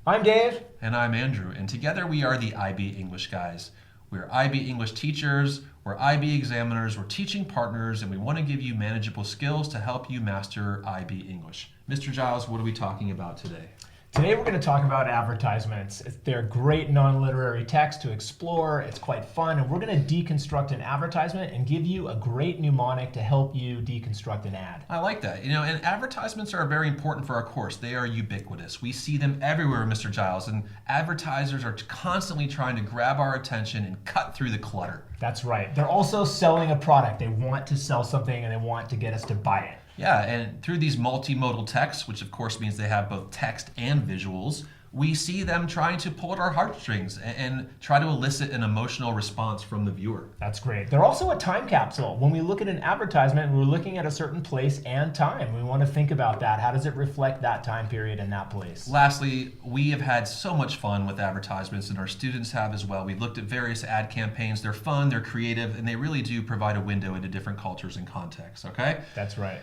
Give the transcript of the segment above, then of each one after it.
I'm Dave. And I'm Andrew, and together we are the IB English guys. We're IB English teachers, we're IB examiners, we're teaching partners, and we want to give you manageable skills to help you master IB English. Mr. Giles, what are we talking about today? Today we're going to talk about advertisements. They're great non-literary text to explore. It's quite fun, and we're going to deconstruct an advertisement and give you a great mnemonic to help you deconstruct an ad. I like that. And advertisements are very important for our course. They are ubiquitous. We see them everywhere, Mr. Giles, and advertisers are constantly trying to grab our attention and cut through the clutter. That's right. They're also selling a product. They want to sell something and they want to get us to buy it. Yeah, and through these multimodal texts, which of course means they have both text and visuals, we see them trying to pull at our heartstrings and try to elicit an emotional response from the viewer. That's great. They're also a time capsule. When we look at an advertisement, we're looking at a certain place and time. We want to think about that. How does it reflect that time period and that place? Lastly, we have had so much fun with advertisements, and our students have as well. We've looked at various ad campaigns. They're fun, they're creative, and they really do provide a window into different cultures and contexts, okay? That's right.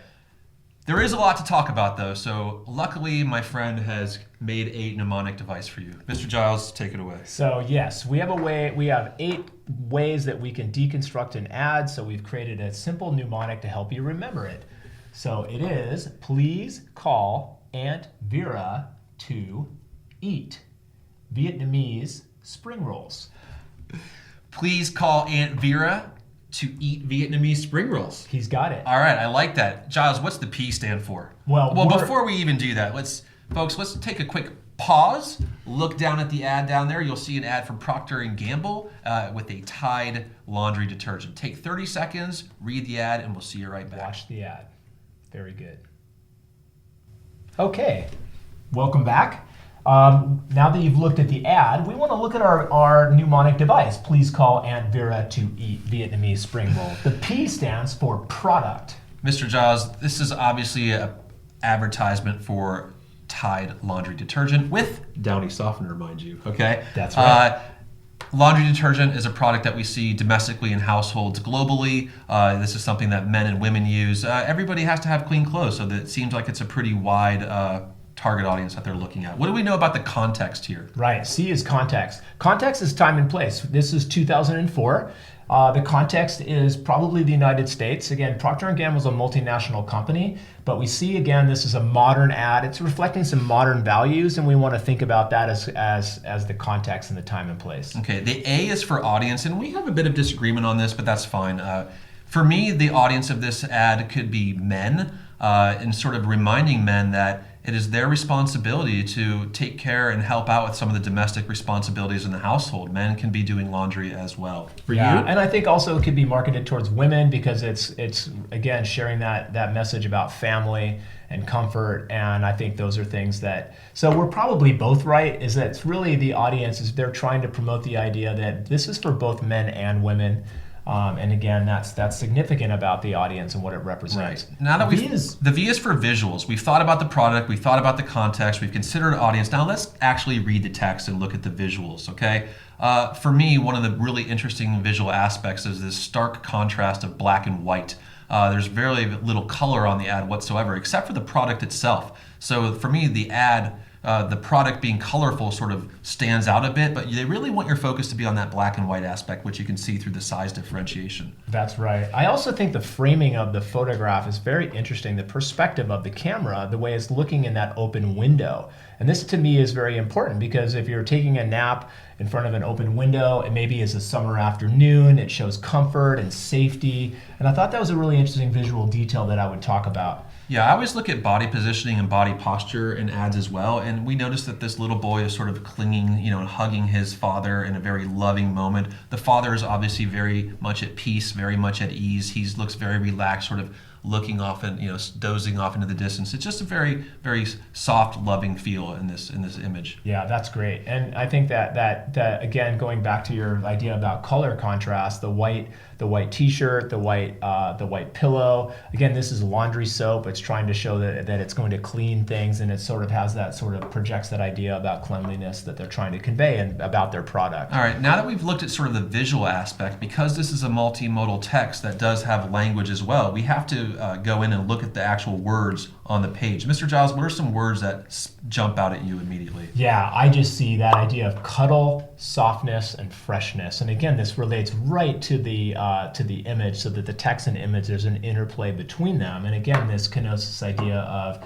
There is a lot to talk about though, so luckily my friend has made a mnemonic device for you. Mr. Giles, take it away. So yes, we have 8 ways that we can deconstruct an ad, so we've created a simple mnemonic to help you remember it. So it is, please call Aunt Vera to eat Vietnamese spring rolls. Please call Aunt Vera to eat Vietnamese spring rolls. He's got it. All right, I like that. Giles, what's the P stand for? Well, before we even do that, let's take a quick pause. Look down at the ad down there. You'll see an ad from Procter & Gamble with a Tide laundry detergent. Take 30 seconds, read the ad, and we'll see you right back. Watch the ad. Very good. Okay, welcome back. Now that you've looked at the ad, we want to look at our mnemonic device. Please call Aunt Vera to eat Vietnamese spring roll. The P stands for product. Mr. Giles, this is obviously an advertisement for Tide laundry detergent with Downy softener, mind you, okay? That's right. Laundry detergent is a product that we see domestically in households globally. This is something that men and women use. Everybody has to have clean clothes, so that it seems like it's a pretty wide target audience that they're looking at. What do we know about the context here? Right, C is context. Context is time and place. This is 2004. The context is probably the United States. Again, Procter & Gamble is a multinational company, but we see again, this is a modern ad. It's reflecting some modern values, and we want to think about that as the context and the time and place. Okay, the A is for audience, and we have a bit of disagreement on this, but that's fine. For me, the audience of this ad could be men, and sort of reminding men that it is their responsibility to take care and help out with some of the domestic responsibilities in the household. Men can be doing laundry as well. For you? And I think also it could be marketed towards women because it's again sharing that message about family and comfort, and I think those are things that, so we're probably both right, is that it's really the audience is they're trying to promote the idea that this is for both men and women. And again, that's significant about the audience and what it represents. Right. Now that the V is for visuals. We've thought about the product, we've thought about the context, we've considered audience. Now let's actually read the text and look at the visuals, okay? For me, one of the really interesting visual aspects is this stark contrast of black and white. There's very little color on the ad whatsoever, except for the product itself. So for me, the ad, the product being colorful sort of stands out a bit, but they really want your focus to be on that black and white aspect, which you can see through the size differentiation. That's right. I also think the framing of the photograph is very interesting. The perspective of the camera, the way it's looking in that open window. And this to me is very important because if you're taking a nap in front of an open window, it maybe is a summer afternoon, it shows comfort and safety. And I thought that was a really interesting visual detail that I would talk about. Yeah, I always look at body positioning and body posture in ads as well, and we notice that this little boy is sort of clinging, and hugging his father in a very loving moment. The father is obviously very much at peace, very much at ease. He looks very relaxed, sort of looking off and dozing off into the distance. It's just a very, very soft, loving feel in this image. Yeah, that's great. And I think that again, going back to your idea about color contrast, the white T-shirt, the white pillow. Again, this is laundry soap. It's trying to show that it's going to clean things, and it sort of has that sort of projects that idea about cleanliness that they're trying to convey and about their product. All right, now that we've looked at sort of the visual aspect, because this is a multimodal text that does have language as well, we have to go in and look at the actual words on the page. Mr. Giles, what are some words that jump out at you immediately? Yeah, I just see that idea of cuddle, softness, and freshness. And again, this relates right to the image, so that the text and image, there's an interplay between them. And again, this connotes this idea of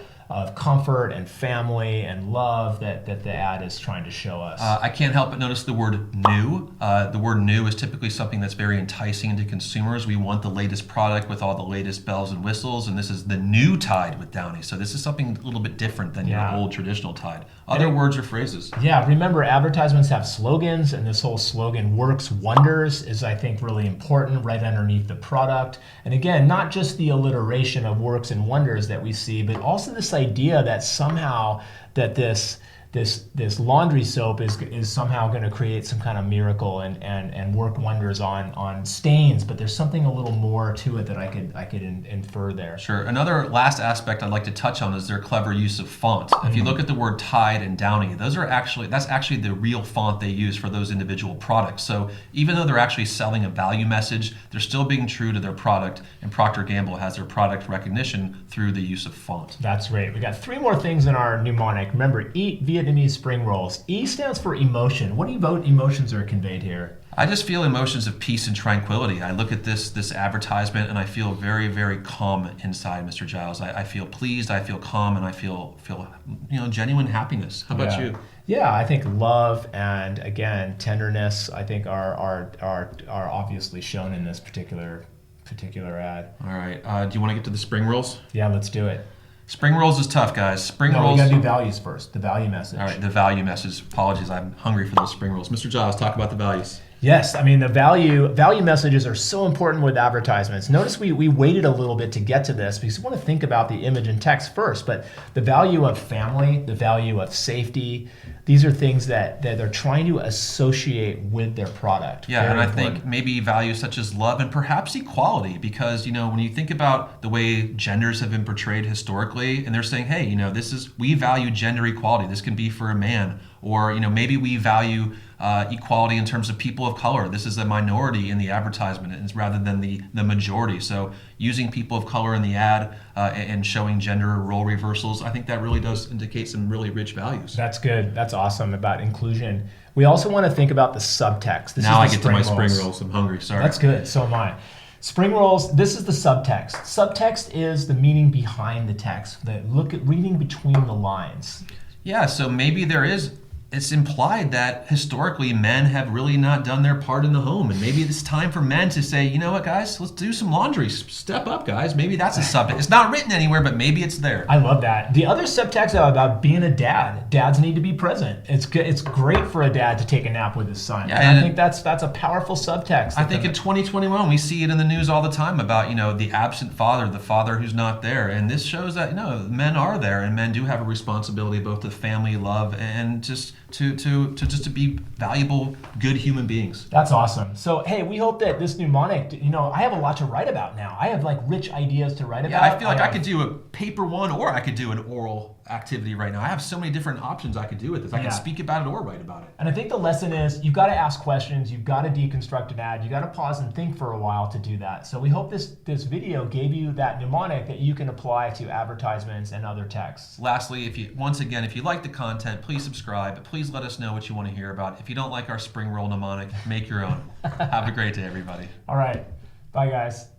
comfort and family and love that the ad is trying to show us. I can't help but notice the word new. The word new is typically something that's very enticing to consumers. We want the latest product with all the latest bells and whistles, and this is the new Tide with Downy. So this is something a little bit different than your old traditional Tide. Other words or phrases? Yeah, remember, advertisements have slogans, and this whole slogan, works wonders, is, I think, really important right underneath the product. And again, not just the alliteration of works and wonders that we see, but also this idea that somehow that this laundry soap is somehow going to create some kind of miracle and work wonders on stains, but there's something a little more to it that I could infer there. Sure. Another last aspect I'd like to touch on is their clever use of font. If you look at the word Tide and Downy, that's actually the real font they use for those individual products. So even though they're actually selling a value message, they're still being true to their product, and Procter & Gamble has their product recognition through the use of font. That's great. We got 3 more things in our mnemonic. Remember, eat Vietnamese spring rolls. E stands for emotion. What emotions are conveyed here? I just feel emotions of peace and tranquility. I look at this advertisement and I feel very, very calm inside, Mr. Giles. I feel pleased, I feel calm, and I feel genuine happiness. How about you? Yeah, I think love and, again, tenderness, I think are obviously shown in this particular ad. All right. Do you want to get to the spring rolls? Yeah, let's do it. Spring rolls is tough, guys. Spring rolls. We gotta do values first. The value message. All right, the value message. Apologies, I'm hungry for those spring rolls. Mr. Giles, talk about the values. Yes, I mean, the value messages are so important with advertisements. Notice we waited a little bit to get to this because we want to think about the image and text first, but the value of family, the value of safety, these are things that they're trying to associate with their product. Yeah, very and important. I think maybe values such as love and perhaps equality, because when you think about the way genders have been portrayed historically, and they're saying, hey, we value gender equality. This can be for a man, or maybe we value equality in terms of people of color. This is a minority in the advertisement rather than the majority. So using people of color in the ad and showing gender role reversals, I think that really does indicate some really rich values. That's good. That's awesome about inclusion. We also want to think about the subtext. Now I get to my spring rolls. I'm hungry. Sorry. That's good. So am I. Spring rolls, this is the subtext. Subtext is the meaning behind the text, reading between the lines. Yeah, so maybe it's implied that historically men have really not done their part in the home, and maybe it's time for men to say, you know what, guys, let's do some laundry. Step up, guys. Maybe that's a subtext. It's not written anywhere, but maybe it's there. I love that. The other subtext about being a dad. Dads need to be present. It's good. It's great for a dad to take a nap with his son. Yeah, and I think that's a powerful subtext. I think in 2021 we see it in the news all the time about the absent father, the father who's not there, and this shows that men are there, and men do have a responsibility both to family, love, and just to be valuable, good human beings. That's awesome. So, hey, we hope that this mnemonic, I have a lot to write about now. I have rich ideas to write about. Yeah, I feel like I could do a paper one, or I could do an oral activity right now. I have so many different options I could do with this. I can speak about it or write about it. And I think the lesson is you've got to ask questions, you've got to deconstruct an ad, you've got to pause and think for a while to do that. So we hope this video gave you that mnemonic that you can apply to advertisements and other texts. Lastly, if you like the content, please subscribe. Please let us know what you want to hear about. If you don't like our spring roll mnemonic, make your own. Have a great day, everybody. All right. Bye, guys.